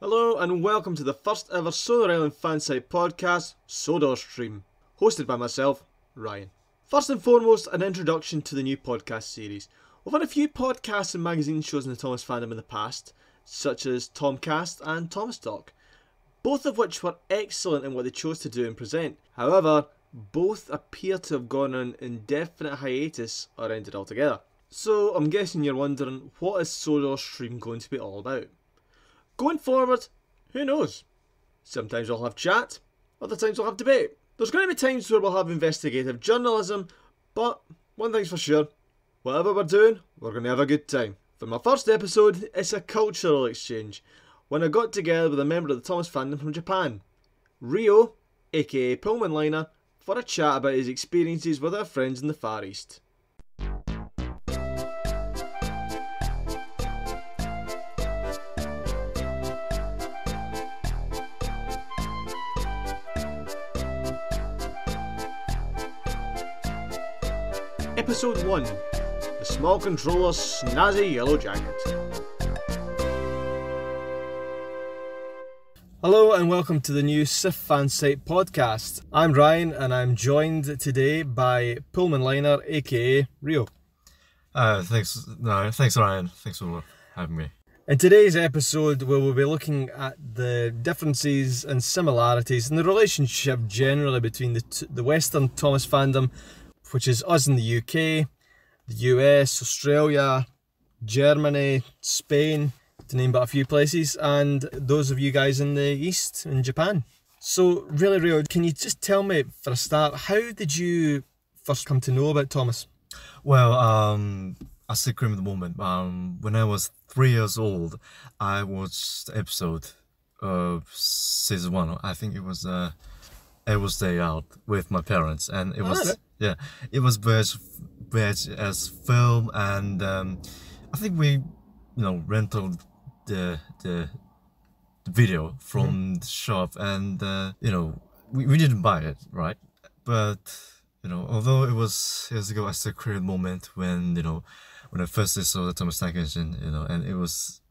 Hello and welcome to the first ever Sodor Island Fansite Podcast, Sodor Stream, hosted by myself, Ryan. First and foremost, an introduction to the new podcast series. We've had a few podcasts and magazine shows in the Thomas Fandom in the past, such as Tomcast and Thomas Talk, both of which were excellent in what they chose to do and present. However, both appear to have gone on indefinite hiatus or ended altogether. So I'm guessing you're wondering, what is Sodor Stream going to be all about? Going forward, who knows? Sometimes we'll have chat, other times we'll have debate. There's going to be times where we'll have investigative journalism, but one thing's for sure, whatever we're doing, we're going to have a good time. For my first episode, it's a cultural exchange, when I got together with a member of the Thomas Fandom from Japan, Rio, aka Pullmanliner, for a chat about his experiences with our friends in the Far East. Episode 1, The Small Controller's Snazzy Yellow Jacket. Hello and welcome to the new SIF Fansite Podcast. I'm Ryan and I'm joined today by Pullmanliner, aka Rio. Thanks Ryan, thanks for having me. In today's episode we will be looking at the differences and similarities and the relationship generally between the Western Thomas Fandom, which is us in the UK, the US, Australia, Germany, Spain, to name but a few places, and those of you guys in the East, in Japan. So really, Rio, can you just tell me, for a start, how did you first come to know about Thomas? Well, I still remember the moment. When I was 3 years old, I watched the episode of season 1. I think it was Day Out with my parents, and it was it was based as film, and I think we rented the video from the shop, and we didn't buy it, right? But although it was years ago, I still create a moment when when I first saw the Thomas Tank Engine, and it was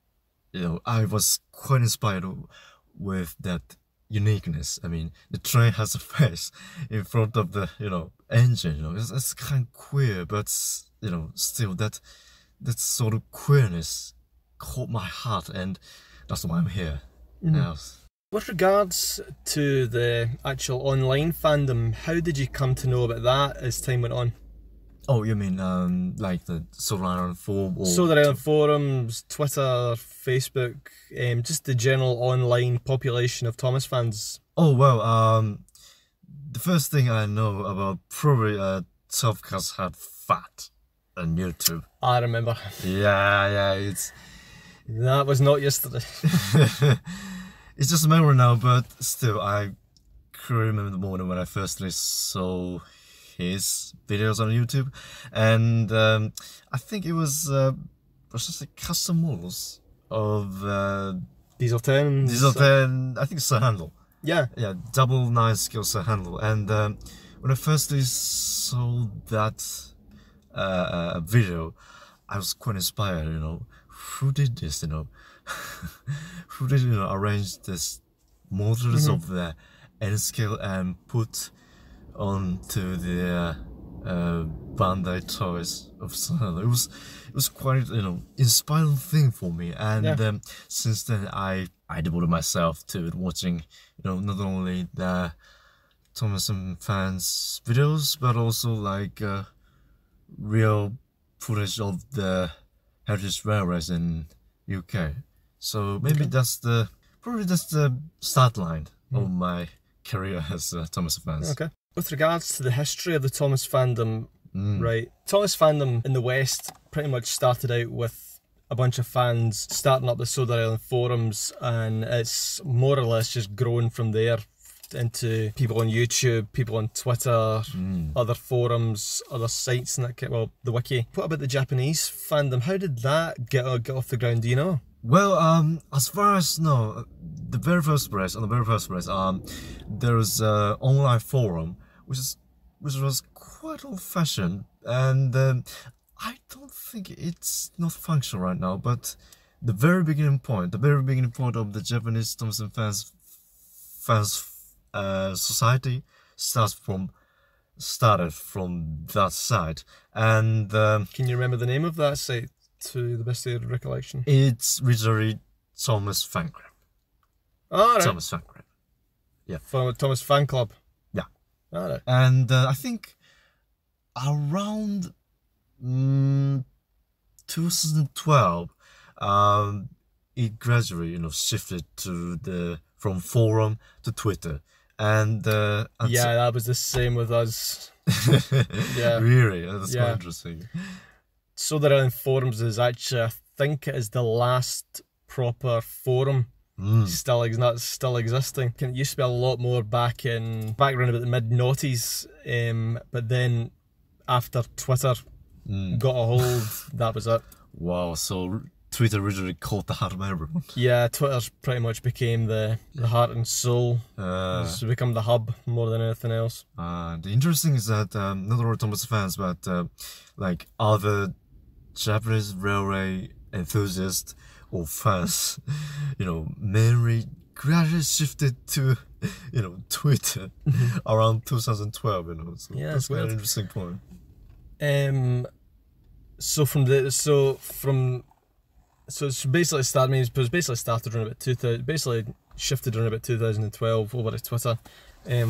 I was quite inspired with that uniqueness. I mean, the train has a face in front of the engine. It's kind of queer, but still that sort of queerness caught my heart, and that's why I'm here now. With regards to the actual online fandom, how did you come to know about that as time went on? Oh, you mean like the Sodor Island forum? Or Sodor Island forums, Twitter, Facebook, just the general online population of Thomas fans? Oh, well, the first thing I know about probably Tomcast had fat on YouTube. I remember. Yeah, That was not yesterday. It's just a memory now, but still, I can remember the moment when I first saw his videos on YouTube, and I think it was just like custom models of Diesel 10. I think Sir Handle. Yeah, double 9 skill Sir Handle, and when I first saw that video, I was quite inspired. Who did this? Who did arrange this models of the N scale and put onto the Bandai toys of Sir Handle? It was quite inspiring thing for me, and since then I devoted myself to watching not only the Thomas and fans videos, but also like real footage of the heritage railways in UK. So maybe that's the start line of my career as a Thomas fans. Okay. With regards to the history of the Thomas fandom, right? Thomas fandom in the West pretty much started out with a bunch of fans starting up the Sodor Island forums, and it's more or less just grown from there into people on YouTube, people on Twitter, other forums, other sites, and that. Well, the wiki. What about the Japanese fandom? How did that get off the ground? Do you know? Well, as far as on the very first place, there was an online forum which was quite old-fashioned, and I don't think it's not functional right now, but the very beginning point of the Japanese Thomas fans society started from that site. And can you remember the name of that site to the best of your recollection? It's literally Thomas Fan Club. Oh, right. Thomas Fan Club. Yeah. From Thomas Fan Club. Yeah. All right. And I think around 2012, it gradually, shifted from forum to Twitter, and that was the same with us. Yeah, really, that's quite interesting. Sodor Island Forums is actually, I think, it is the last proper forum still existing. It used to be a lot more back around about the mid-noughties, but then after Twitter got a hold, that was it. Wow, so Twitter originally caught the heart of everyone. Yeah, Twitter pretty much became the heart and soul. It's become the hub more than anything else. The interesting is that not only Thomas fans, but like other Japanese railway enthusiasts or fans, mainly gradually shifted to, Twitter around 2012. So yeah, that's quite an interesting point. So it's basically started around about 2000. Basically shifted around about 2012 over to Twitter.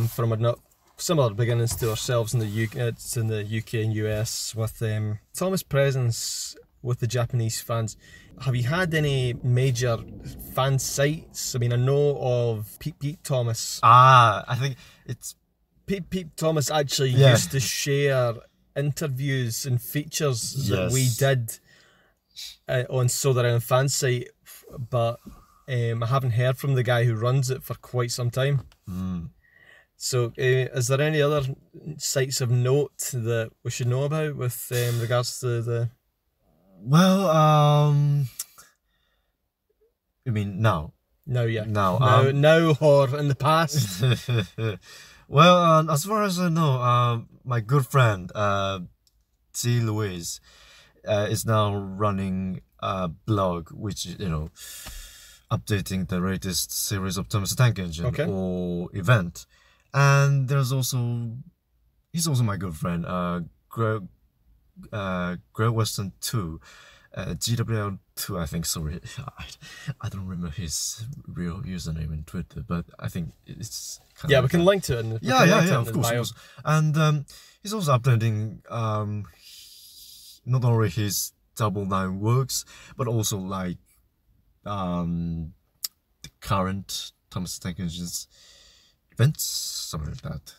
From similar beginnings to ourselves in the UK. It's in the UK and US with Thomas' presence with the Japanese fans. Have you had any major fan sites? I mean, I know of Pete Thomas. I think it's Pete Thomas actually used to share interviews and features that we did on Sodor Island Fansite, but I haven't heard from the guy who runs it for quite some time. So is there any other sites of note that we should know about with regards to the... Well, you mean now? No, yeah. Now or in the past? Well, as far as I know, my good friend, T. Louise, is now running a blog, which, updating the latest series of Thomas the Tank Engine or event. And he's also my good friend, Great Western 2, GWL2, I think, sorry. I don't remember his real username in Twitter, but I think it's kind of... we can link to it. Of course. And he's also updating not only his Double Nine works, but also like the current Thomas the Tank Engine's events, something like that.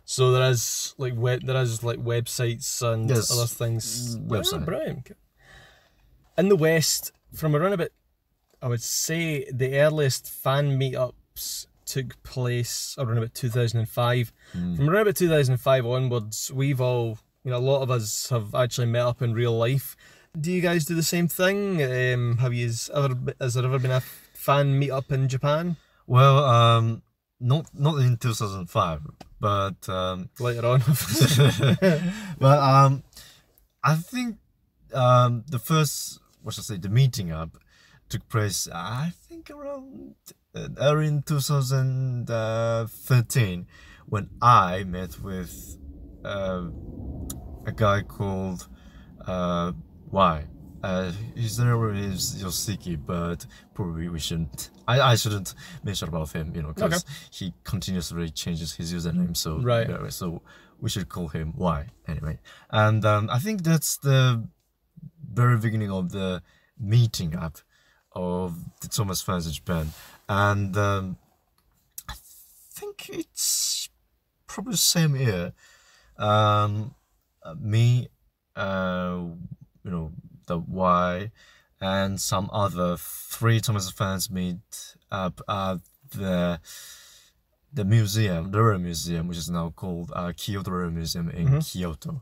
So there is websites and other things. Website. Brilliant. In the West, from around about, I would say the earliest fan meetups took place around about 2005. From around about 2005 onwards, we've all, a lot of us have actually met up in real life. Do you guys do the same thing? Has there ever been a fan meetup in Japan? Well, not in 2005, but later on. But I think the first, the meeting up took place, I think around early in 2013, when I met with a guy called Y. His name is Yoshiki, but probably we shouldn't. I shouldn't mention about him, because he continuously changes his username. So so we should call him Y anyway. And I think that's the very beginning of the meeting up of the Thomas fans in Japan, and I think it's probably the same year. Me, the Y, and some other 3 Thomas fans meet up at the museum, the Railway Museum, which is now called Kyoto Railway Museum in Kyoto.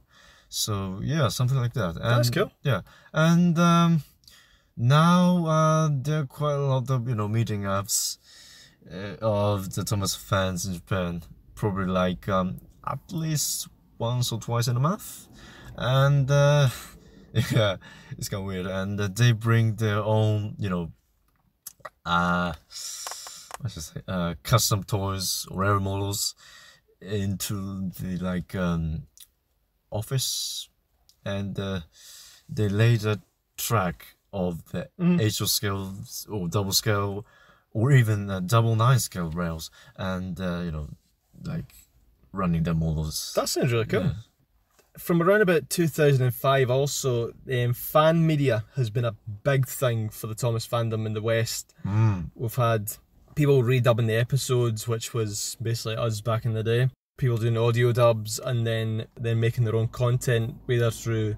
So yeah, something like that. And, that's cool. Yeah, and now there are quite a lot of meeting ups of the Thomas fans in Japan. Probably like at least once or twice in a month, and Yeah, it's kind of weird, and they bring their own, let's just say, custom toys or rare models into the office, and they lay the track of the HO scale or double scale or even double 9 scale rails, and running the models. That sounds really cool. Yeah. From around about 2005 also, fan media has been a big thing for the Thomas fandom in the West. We've had people redubbing the episodes, which was basically us back in the day. People doing audio dubs and then making their own content, whether through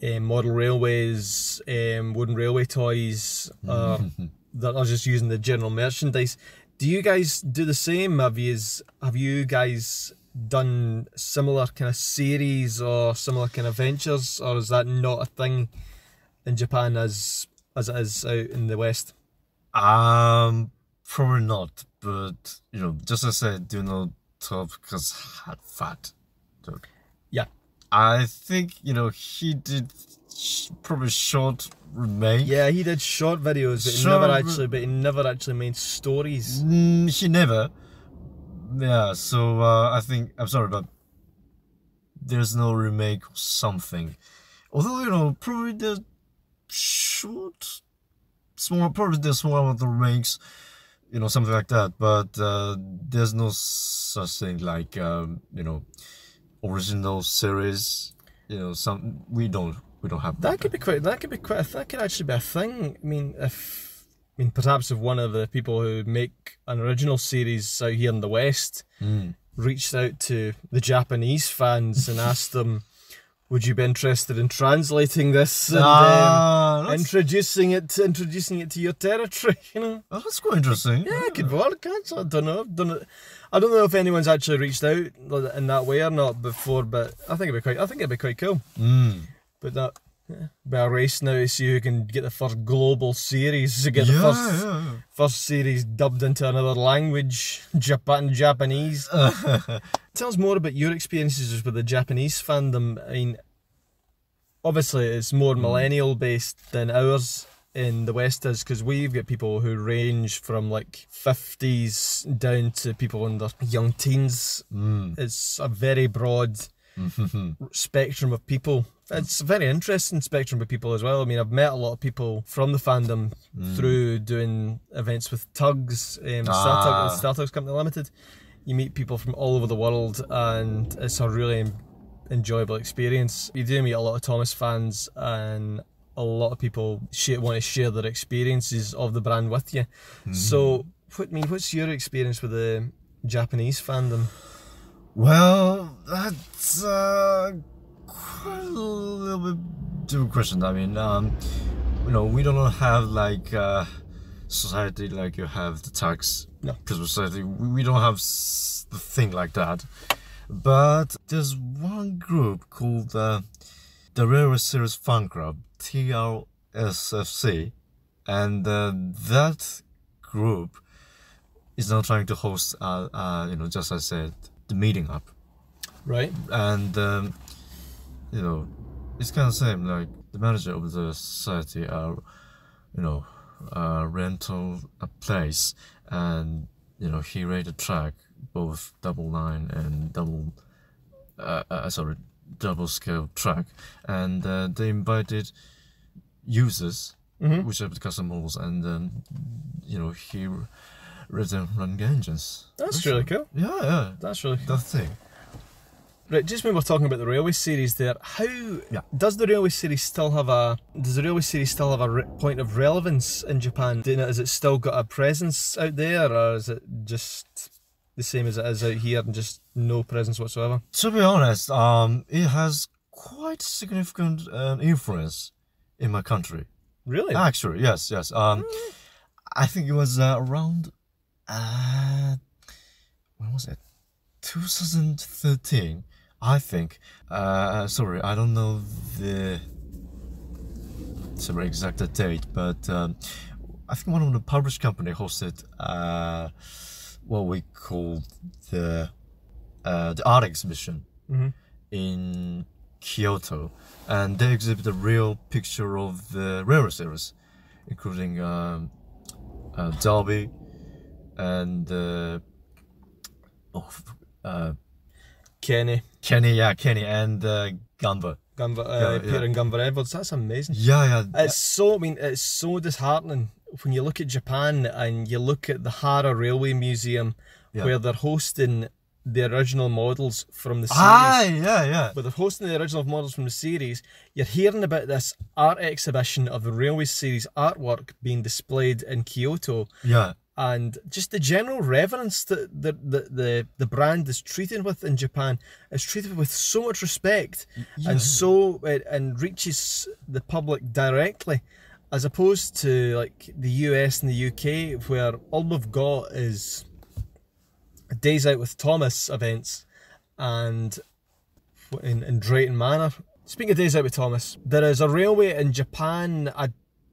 model railways, wooden railway toys, that are just using the general merchandise. Do you guys do the same? Have you guys done similar kind of series or similar kind of ventures, or is that not a thing in Japan as it is out in the West? Probably not, but just as I said, do not talk because I had fat. So, yeah, I think he did probably short remake. Yeah, he did short videos, but he never actually made stories. He never. Yeah, so I think, I'm sorry, but there's no remake or something. Although, probably the probably there's small amount of remakes, something like that, but there's no such thing like, original series, we don't have that. That could actually be a thing. Perhaps if one of the people who make an original series out here in the West reached out to the Japanese fans and asked them, would you be interested in translating this and introducing it to your territory? Oh, that's quite interesting. Yeah, it could work. I don't know. I don't know if anyone's actually reached out in that way or not before, but I think it'd be quite cool. But that. Yeah. Be a race now to see who can get the first global series, to get the first series dubbed into another language, Japanese. Tell us more about your experiences with the Japanese fandom. Obviously it's more millennial based than ours in the West is, because we've got people who range from like 50s down to people in their young teens. It's a very broad spectrum of people. It's a very interesting spectrum of people as well. I've met a lot of people from the fandom through doing events with Tugs, Star Tugs Company Limited. You meet people from all over the world, and it's a really enjoyable experience. You do meet a lot of Thomas fans, and a lot of people want to share their experiences of the brand with you. So, what's your experience with the Japanese fandom? Well, that's quite a little bit different question. We don't have like society like you have the tax. No, because society we don't have the thing like that. But there's one group called the Railway Series Fan Club, TRSFC, and that group is now trying to host, just as I said, the meeting up. Right. And it's kind of the same, like the manager of the society rental a place, and he rated track both double 9 and double scale track, and they invited users which have the custom models, and he written running engines. That's really cool. Yeah. That's really cool. That's the thing. Right, just when we're talking about the railway series there, does the railway series still have a point of relevance in Japan? Has it still got a presence out there, or is it just the same as it is out here and just no presence whatsoever? To be honest, it has quite significant influence in my country. Really? Actually, yes. I think it was around when was it? 2013. I think. Sorry, I don't know the exact date, but I think one of the published company hosted what we call the art exhibition in Kyoto, and they exhibit a real picture of the railway series, including Derby and Kenny. Kenny, and Gamba. Peter and Gunver Edwards. That's amazing. Yeah. It's so disheartening when you look at Japan and you look at the Hara Railway Museum, where they're hosting the original models from the series. Yeah. Where they're hosting the original models from the series. You're hearing about this art exhibition of the Railway series artwork being displayed in Kyoto. Yeah. And just the general reverence that the brand is treated with in Japan is treated with so much respect, and reaches the public directly, as opposed to like the US and the UK, where all we've got is Days Out with Thomas events and in Drayton Manor. Speaking of Days Out with Thomas, there is a railway in Japan.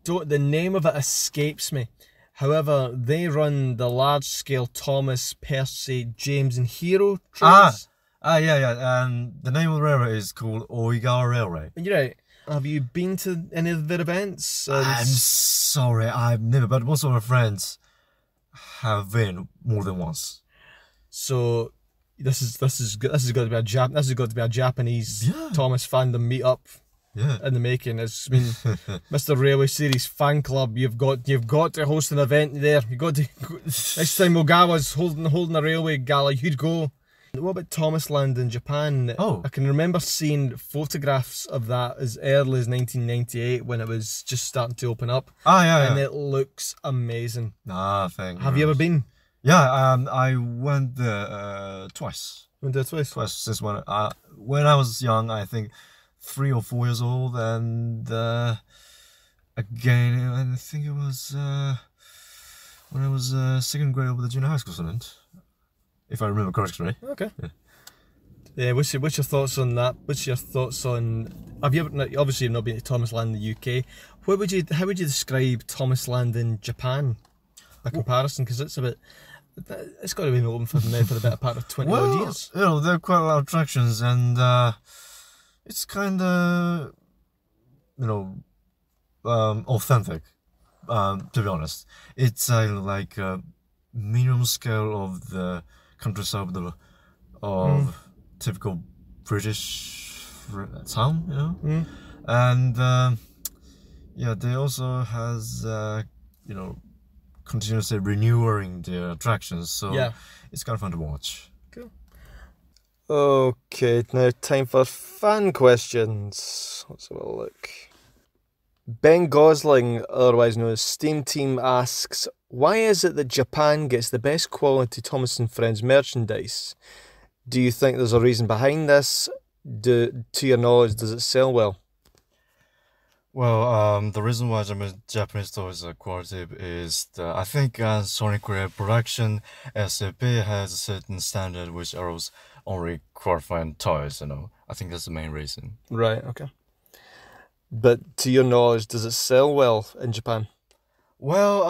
The name of it escapes me. However, they run the large-scale Thomas, Percy, James and Hero trains. Yeah. The name of the railway is called Oigawa Railway. You're right. Have you been to any of their events? I'm sorry, I've never, but most of my friends have been more than once. So this is got to be a Japanese Thomas fandom meetup. Yeah. In the making. It's Mr. Railway Series fan club. You've got to host an event there. You've got to next time Ogawa's holding a railway gala, you'd go. What about Thomas Land in Japan? Oh, I can remember seeing photographs of that as early as 1998 when it was just starting to open up. And it looks amazing. Thank you. Have you ever been? Yeah, I went there twice. Went there twice? Twice since when I was young, I think 3 or 4 years old, and again, I think it was when I was second grade of the junior high school student, if I remember correctly. Okay. Yeah. What's your thoughts on that? What's your thoughts on? Have you ever? Obviously, you've not been to Thomas Land in the UK. How would you describe Thomas Land in Japan? A comparison, because it's got to be open for the better part of 20 odd years. There are quite a lot of attractions, and it's kind of, authentic, to be honest. It's like a minimum scale of the countryside of typical British town, And, they also has, continuously renewing their attractions, so it's kind of fun to watch. Cool. Okay, now time for fan questions. Let's have a look. Ben Gosling, otherwise known as Steam Team, asks, why is it that Japan gets the best quality Thomas & Friends merchandise? Do you think there's a reason behind this? To your knowledge, does it sell well? Well, the reason why Japanese toys are quality is I think Sony Korea production SAP has a certain standard which allows only qualifying toys, I think that's the main reason. Right, okay. But to your knowledge, does it sell well in Japan? Well,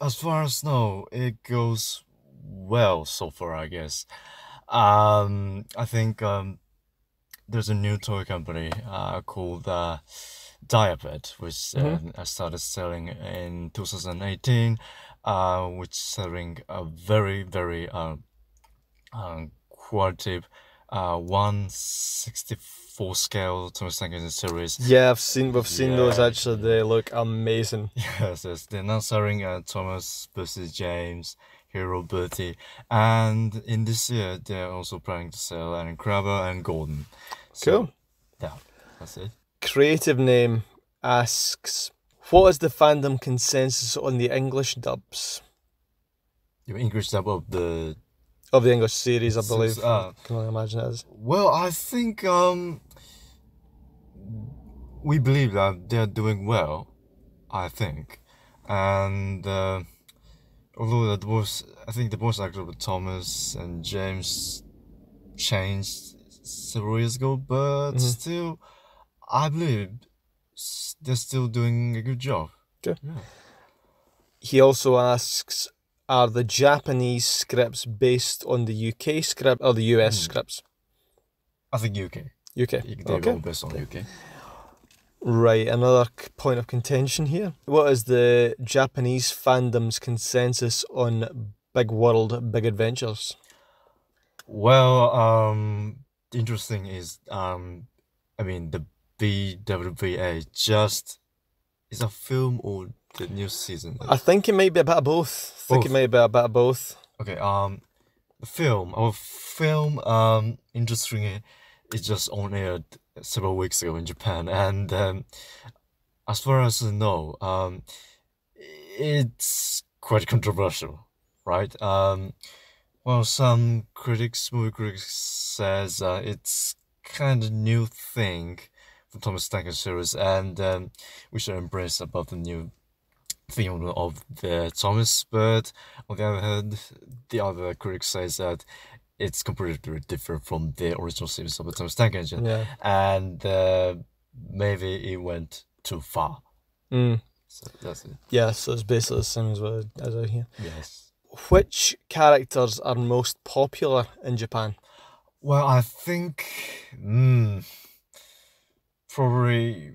as far as I know, it goes well so far, I guess. I think there's a new toy company called Diapet, which started selling in 2018, which selling a very, very quality 1/64 scale Thomas Tank series. Yeah, we've seen those actually. They look amazing. Yes, they're now selling Thomas, Percy, James, Hero, Bertie, and in this year they're also planning to sell Alan Crabber and Gordon. Cool. Yeah, that's it. Creative Name asks, what is the fandom consensus on the English dubs? The English dub of the English series, I believe. Can I imagine it is? Well, I think we believe that they're doing well, I think. And although I think the voice actor of Thomas and James changed several years ago, but still, I believe they're still doing a good job. Okay. Yeah. He also asks, are the Japanese scripts based on the UK script or the US scripts? I think UK. UK. They Okay. go based on UK. Right, another point of contention here. What is the Japanese fandom's consensus on Big World, Big Adventures? Well, interesting is I mean the BWVA just is a film or the new season. I think it might be a bit of both. Okay, our film, interestingly, it just on aired several weeks ago in Japan, and as far as I know, it's quite controversial, right? Well, some movie critics says it's kind of new thing from Thomas Tanker series, and we should embrace about the new theme of the Thomas. But on the other hand, the other critic says that it's completely different from the original series of the Thomas Tank Engine, and maybe it went too far. So that's it. Yeah, so it's basically the same as I hear. Yes. Which characters are most popular in Japan? Well, I think probably,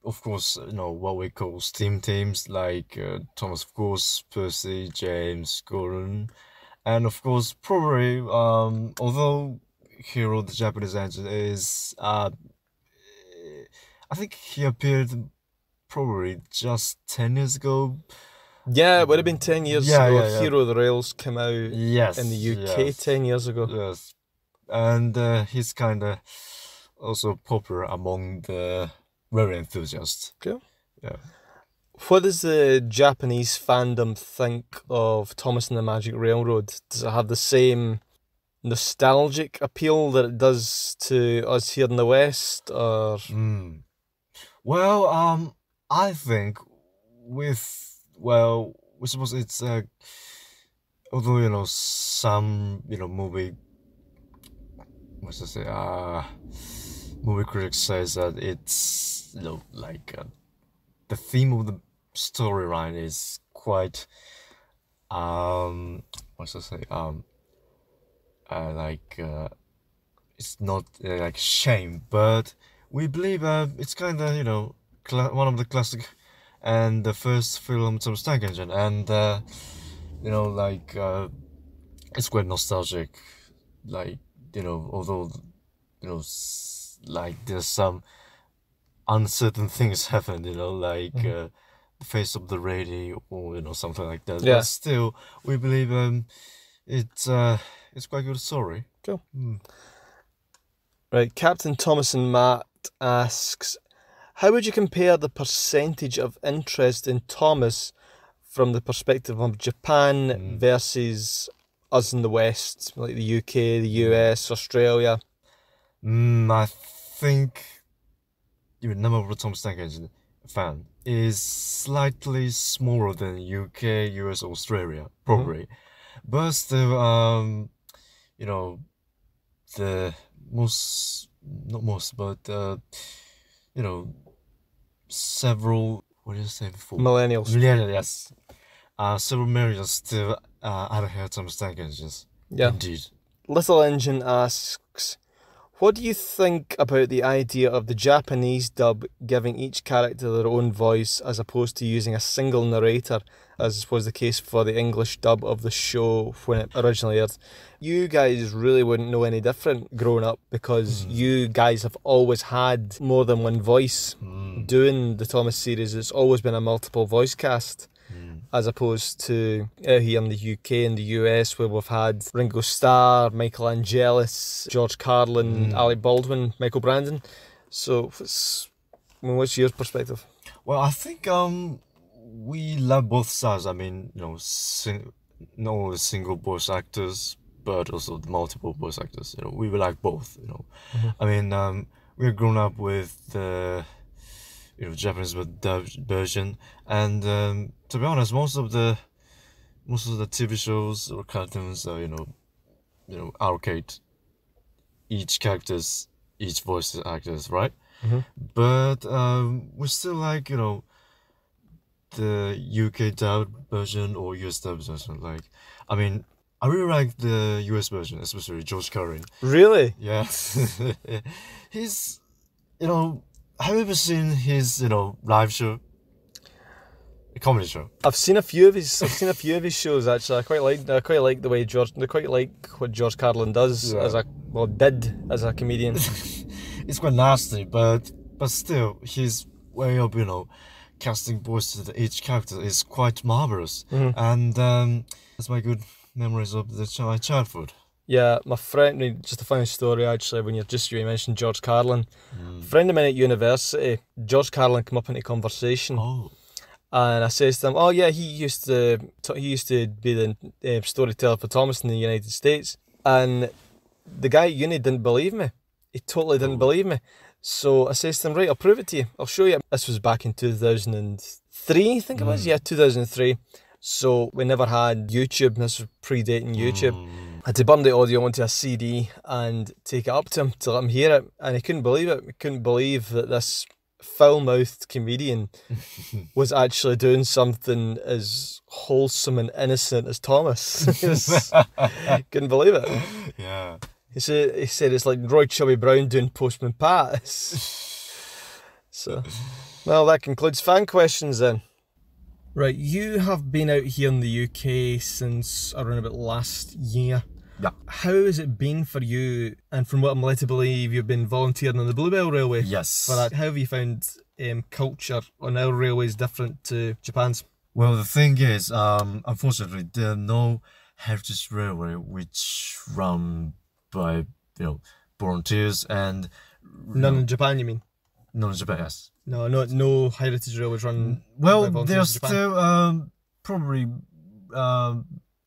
of course, what we call STEAM teams like Thomas, of course, Percy, James, Gordon, and of course, probably, although Hero, the Japanese engine, is, I think he appeared probably just 10 years ago. Yeah, it would have been 10 years ago. Yeah. Hero of the Rails came out in the UK 10 years ago. Yes, and he's kind of also popular among the railway enthusiasts. Cool. Yeah. What does the Japanese fandom think of Thomas and the Magic Railroad? Does it have the same nostalgic appeal that it does to us here in the West, or? Well, I think we suppose it's although some movie, movie critics says that it's like the theme of the storyline is quite it's not like shame, but we believe it's kind of one of the classic and the first film of Tank Engine, and it's quite nostalgic, although like there's some uncertain things happen, the face of the radio or something like that. Yeah. But still, we believe it's quite a good story. Cool. Right, Captain Thomas and Matt asks, how would you compare the percentage of interest in Thomas from the perspective of Japan versus us in the West, like the UK, the US, Australia? I think the number of Thomas Tank Engine fan is slightly smaller than UK, US, Australia, probably. But still, the most, not most, but, several, what did you say before? Millennials. Yes. Several millennials still adhere to Thomas Tank Engines. Yeah. Indeed. Little Engine asks, what do you think about the idea of the Japanese dub giving each character their own voice as opposed to using a single narrator, as was the case for the English dub of the show when it originally aired? You guys really wouldn't know any different growing up because you guys have always had more than one voice doing the Thomas series. It's always been a multiple voice cast. As opposed to here in the UK and the US, where we've had Ringo Starr, Michael Angelis, George Carlin, Alec Baldwin, Michael Brandon. So, what's your perspective? Well, I think we love both sides. I mean, not only single voice actors, but also the multiple voice actors. We will like both. I mean, we're grown up with the Japanese version, and to be honest, most of the TV shows or cartoons allocate each voice actors, right? But we still like the UK dub version or US dub version. Like, I mean, I really like the US version, especially George Carlin. Really? Yeah. He's, have you ever seen his, live show? A comedy show. I've seen a few of his shows actually. I quite like the way I quite like what George Carlin does did as a comedian. It's quite nasty, but still his way of casting voices to each character is quite marvelous, and that's my good memories of the childhood. Yeah, my friend, just a funny story actually, when you mentioned George Carlin, a friend of mine at university, George Carlin came up into conversation. Oh. And I says to him, "Oh yeah, he used to be the storyteller for Thomas in the United States." And the guy at uni didn't believe me. He totally didn't believe me. So I says to him, "Right, I'll prove it to you. I'll show you." This was back in 2003, I think it was. Yeah, 2003. So we never had YouTube. This was predating YouTube. I had to burn the audio onto a CD and take it up to him to let him hear it, and he couldn't believe it. He couldn't believe that this foul-mouthed comedian was actually doing something as wholesome and innocent as Thomas. Couldn't believe it. Yeah. He said it's like Roy Chubby Brown doing Postman Pat. So, well, that concludes fan questions then. Right, you have been out here in the UK since around about last year. Yeah. How has it been for you? And from what I'm led to believe, you've been volunteering on the Bluebell Railway. Yes. For that. How have you found culture on our railways different to Japan's? Well, the thing is, unfortunately, there are no heritage railway which run by volunteers and none in Japan, you mean? None in Japan, yes. No heritage railways run. Well, by volunteers there's in Japan. still probably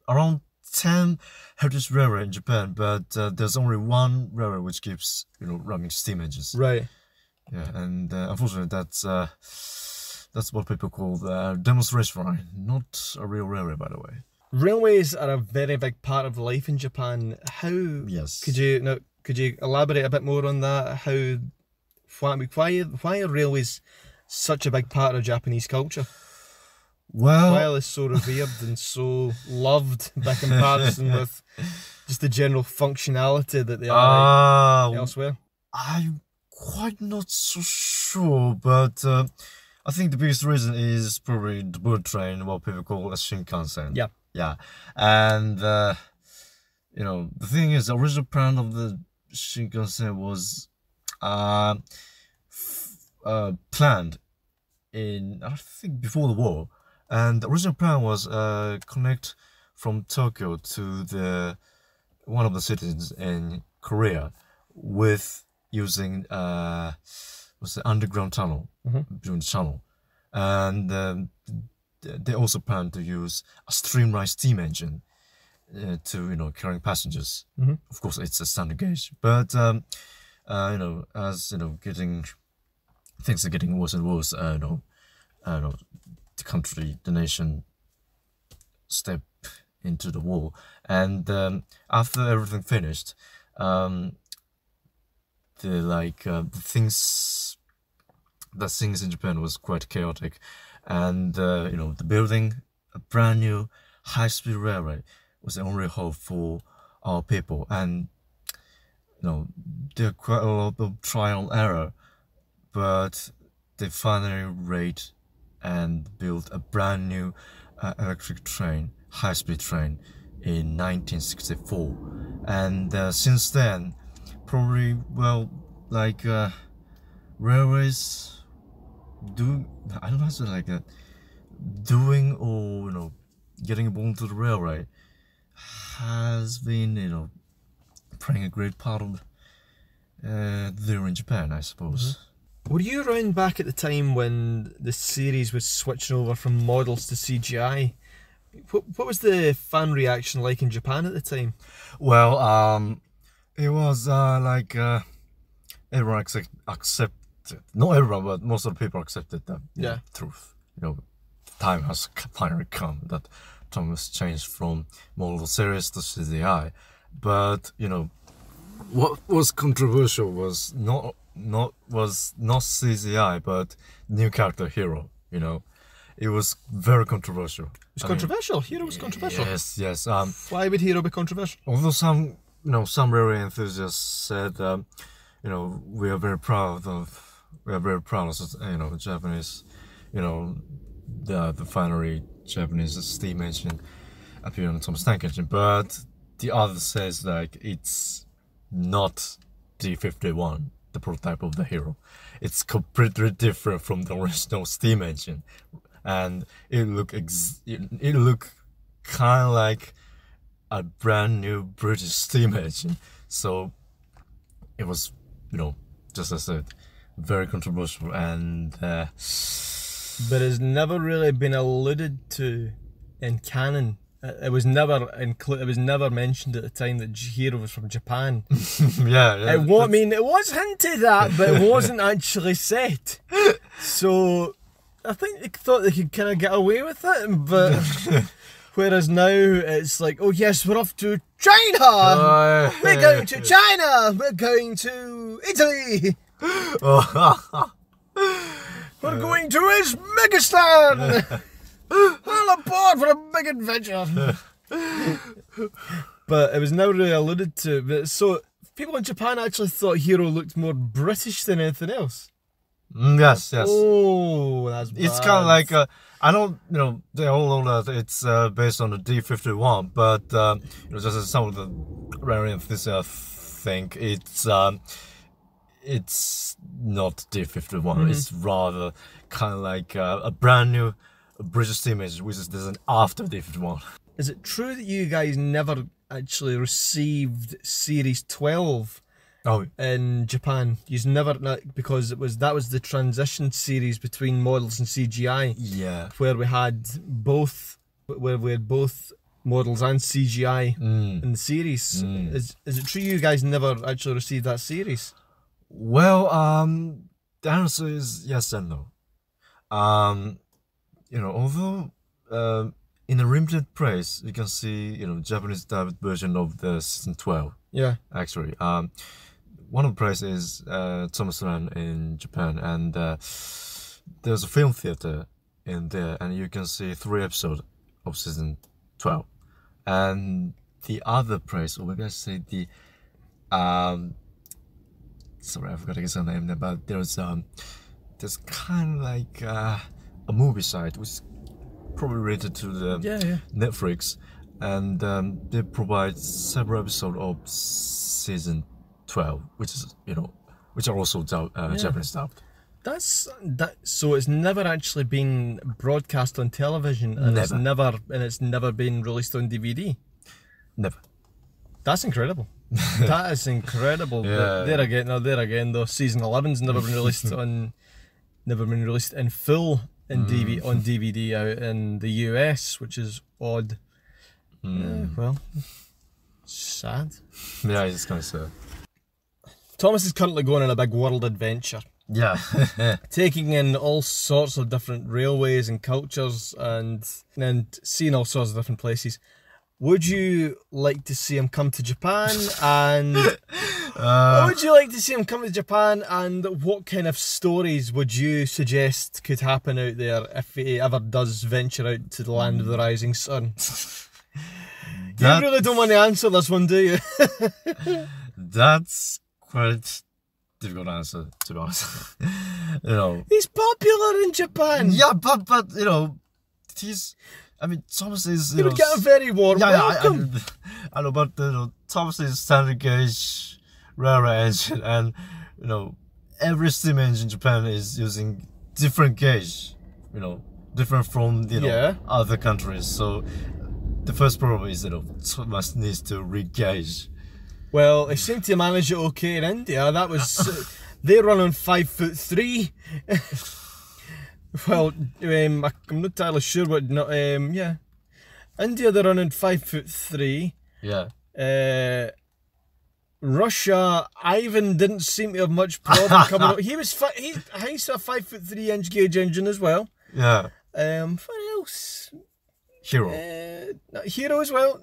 around 10 heritage railway in Japan, but there's only one railway which keeps running steam engines. Right. Yeah, and unfortunately, that's what people call the demonstration line, not a real railway, by the way. Railways are a very big part of life in Japan. How? Yes. Could you elaborate a bit more on that? Why are railways such a big part of Japanese culture? Well, Why it's so revered and so loved by comparison with just the general functionality that they are elsewhere? I'm quite not so sure, but I think the biggest reason is probably the bullet train, what people call a Shinkansen. Yeah. Yeah. And, the thing is, the original plan of the Shinkansen was planned in, I think, before the war. And the original plan was connect from Tokyo to one of the cities in Korea with using the underground tunnel, during the tunnel, and they also plan to use a streamlined steam engine to carrying passengers. Of course, it's a standard gauge, but as things are getting worse and worse. The nation step into the war, and after everything finished, things in Japan was quite chaotic, and the building a brand new high-speed railway was the only hope for our people, and there are quite a lot of trial and error, but they finally rate and built a brand new electric train, high-speed train, in 1964. And since then, probably, railways I don't know how to like that, doing or getting born to the railway has been playing a great part of there in Japan, I suppose. Were you around back at the time when the series was switching over from models to CGI? What was the fan reaction like in Japan at the time? Well, it was everyone accepted. Not everyone, but most of the people accepted the truth. Time has finally come that time has changed from model series to CGI. But what was controversial was not CGI, but new character hero. it was very controversial. It was controversial. Hero was controversial. Yes. Why would Hero be controversial? Although some railway enthusiasts said, we are very proud of Japanese, the finally Japanese steam engine appeared on Thomas Tank Engine, but the other says like it's not D51, the prototype of the Hero. It's completely different from the original steam engine, and it look kind of like a brand new British steam engine. So it was, just as I said, very controversial, and but it's never really been alluded to in canon. It was never It was never mentioned at the time that Hero was from Japan. yeah. It was hinted at, but it wasn't actually said. So I think they thought they could kind of get away with it, but whereas now it's like, oh yes, we're off to China. We're going to China. We're going to Italy. We're going to Uzbekistan. All aboard for a big adventure. But it was never really alluded to. But so people in Japan actually thought Hero looked more British than anything else. Yes. Oh, that's bad. It's kind of like I know, they all know that it's based on the D51, but just as some of the rare enthusiasts think it's not D51. It's rather kind of like a brand new British steam engine, which is designed after D51. Is it true that you guys never actually received Series 12 in Japan? You've never, because that was the transition series between models and CGI. Yeah. Where we had both models and CGI in the series. Is it true you guys never actually received that series? Well, the answer is yes and no. Although in a limited press, you can see, Japanese dubbed version of the season 12. Yeah. Actually, one of the press is Thomas Land in Japan, and there's a film theater in there, and you can see 3 episodes of season 12. And the other press, or maybe I say the sorry, I forgot to get the name there, but there's kind of like a movie site which is probably related to the Netflix, and they provide several episodes of season 12, which is which are also Japanese dubbed. So it's never actually been broadcast on television, and it's never been released on DVD. Never. That's incredible. That is incredible. Yeah. There again, though, season 11's never been released in full on DVD out in the US, which is odd. Well, sad. Yeah, it's kind of sad. Thomas is currently going on a big world adventure. Yeah. Taking in all sorts of different railways and cultures and seeing all sorts of different places. Would you like to see him come to Japan? And would you like to see him come to Japan? And what kind of stories would you suggest could happen out there if he ever does venture out to the land of the rising sun? You really don't want to answer this one, do you? That's quite difficult answer, to be honest. He's popular in Japan. Yeah, but he's. I mean, Thomas is. He would get a very warm welcome. I know, but Thomas is standard gauge railway engine, and every steam engine in Japan is using different gauge. Different from other countries. So the first problem is Thomas needs to re-gauge. Well, they seem to manage it okay in India. That was they run on 5'3". Well, I'm not entirely sure what. India, they're running 5'3". Yeah. Russia, Ivan didn't seem to have much problem coming up. He's a 5'3" inch gauge engine as well. Yeah. What else? Hero. Hero as well.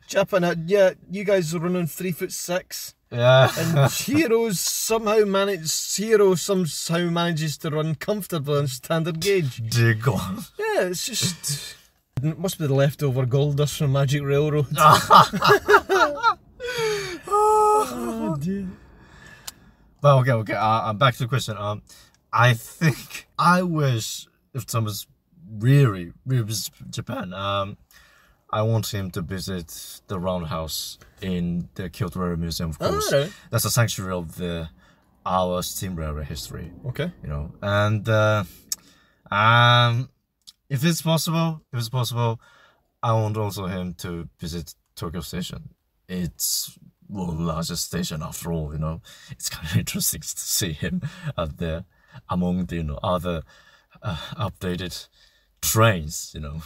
Japan, yeah, you guys are running 3'6". Yeah. And Hero somehow manages to run comfortably on standard gauge. Dear God. Yeah, it's just... It must be the leftover gold dust from Magic Railroad. Oh, dear. But okay. Back to the question. I think I wish if Thomas really visits Japan, I want him to visit the Roundhouse in the Kyoto Railway Museum, of course. Oh, right. That's a sanctuary of our steam railway history. Okay. You know, and if it's possible, I want also him to visit Tokyo Station. It's the largest station after all. You know, it's kind of interesting to see him out there among the other updated trains. You know,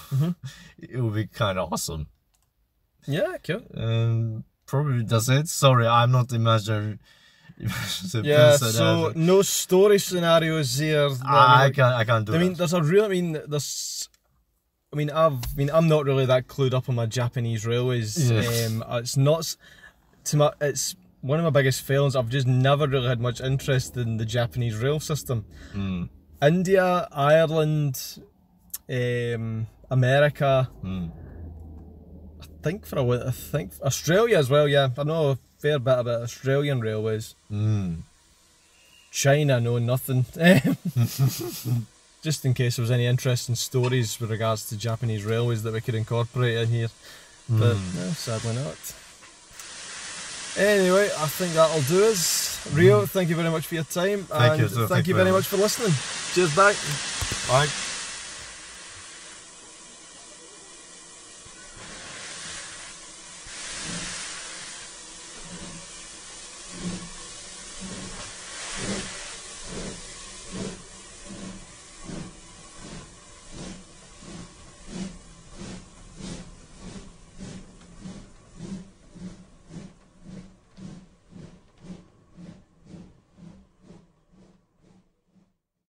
It would be kind of awesome. Yeah, cool. Probably that's it. Sorry, I'm not imagining. Yeah, so no story scenarios here. I can't do that. I'm not really that clued up on my Japanese railways. Yeah. It's one of my biggest failings. I've just never really had much interest in the Japanese rail system. India, Ireland, America. I think Australia as well. Yeah, I know a fair bit about Australian railways. China, no, nothing. Just in case there was any interesting stories with regards to Japanese railways that we could incorporate in here. But no, sadly not. Anyway, I think that'll do us. Rio, thank you very much for your time. Thank you very much for listening. Cheers, bye. Bye.